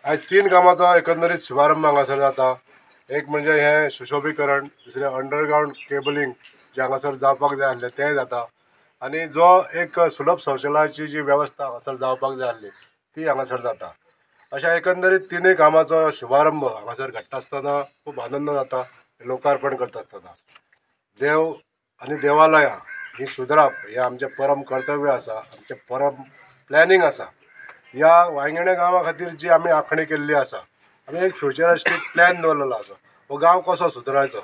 आज 3 कामाचो एकंदरीत शुभारंभ हांगासर जाता। एक म्हणजे हे सुशोभीकरण, दुसरे अंडरग्राउंड केबलिंग जे हांगासर जावपाक जाय आसलें तें जाता आनी जो एक सुलभ शौचालयाची जी वेवस्था हांगासर जावपाक जाय आसली ती हांगासर जाता। अशा एकंदरीत तिनूय कामाचो शुभारंभ हांगासर घडटा आसतना खूब आनंद जाता। लोकार्पण करता आसतना देव आनी देवालयां ही सुदरप हे आमचें परम कर्तव्य आसा, आमचें परम प्लॅनिंग आसा। ह्या वांयगणे गांवा खातीर जी आमी आंखणी केल्ली आसा, आमी एक फ्युचरिस्टीक प्लॅन दवरलेलो आसा हो गांव कसो सुदरायचो।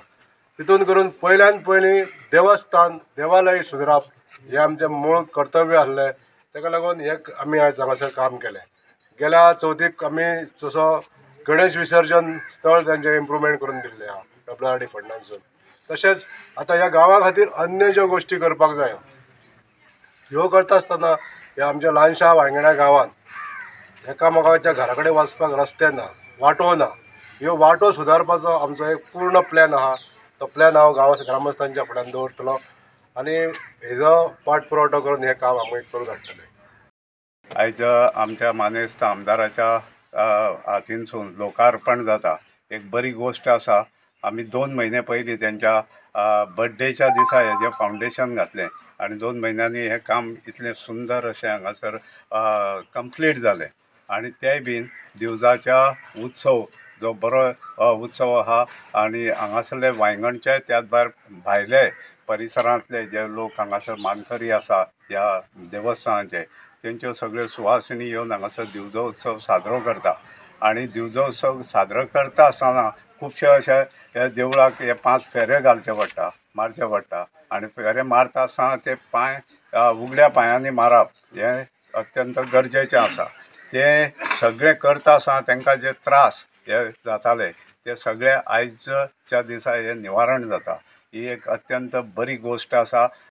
तितून करून पयल्यान पयलीं देवस्थान देवालय सुदरप हें आमचें मूळ कर्तव्य आसलें। ताका लागून हे आमी आयज हांगासर काम केलें। गेल्या चवथीक आमी जसो गणेश विसर्जन स्थळ तांचें इम्प्रुवमेंट करून दिल्लें आहा WRD फंडांतसून, तशेंच आतां ह्या गांवा खातीर अन्य ज्यो गोश्टी करपाक जाय ह्यो करता आसतना ह्या आमच्या ल्हानशा वांयगण्या गांवांत एकामेकाच्या घरा कडेन वचपाक रस्ते ना, वाटो ना। ह्यो वाटो सुदारपाचो आमचो एक पूर्ण प्लॅन आहा। तो प्लॅन हांव ग्रामस्थांच्या फुड्यान दवरतलो आनी हेजो पाठपुरावठो करून हें काम आमी करून हाडटले। आयज आमच्या मानेस्त आमदाराच्या हातीनसून लोकार्पण जाता। एक बरी गोश्ट आसा। आमी 2 म्हयने पयलीं त्यांच्या बर्थडेच्या दिसा हेजें फावंडेशन घातलें आनी 2 म्हयन्यांनी हें काम इतलें सुंदर अशें हांगासर कंप्लीट जालें आनी तेंय बीन दिवजाच्या उत्सव जो बरो उत्सव आहा आनी हांगासरले वांयगणचे त्याच भायर भायले परिसरांतले जे लोक हांगासर मानकरी आसा ह्या देवस्थानाचे तेंच्यो सगळ्यो सुवासिनी येवन हांगासर दिवजो उत्सव साजरो करता आनी दिवजो उत्सव साजरो करता आसतना खुबशे अशे हे देवळाक हे 5 फेरे घालचे पडटा मारचे पडटा आनी फेरे मारता आसतना ते पांय उगड्या पांयांनी मारप हें अत्यंत गरजेचें आसा। ते सगळे करता आसतना तांकां जे त्रास हे जाताले ते सगळे आयजच्या दिसा हे निवारण जाता। ही एक अत्यंत बरी गोश्ट आसा।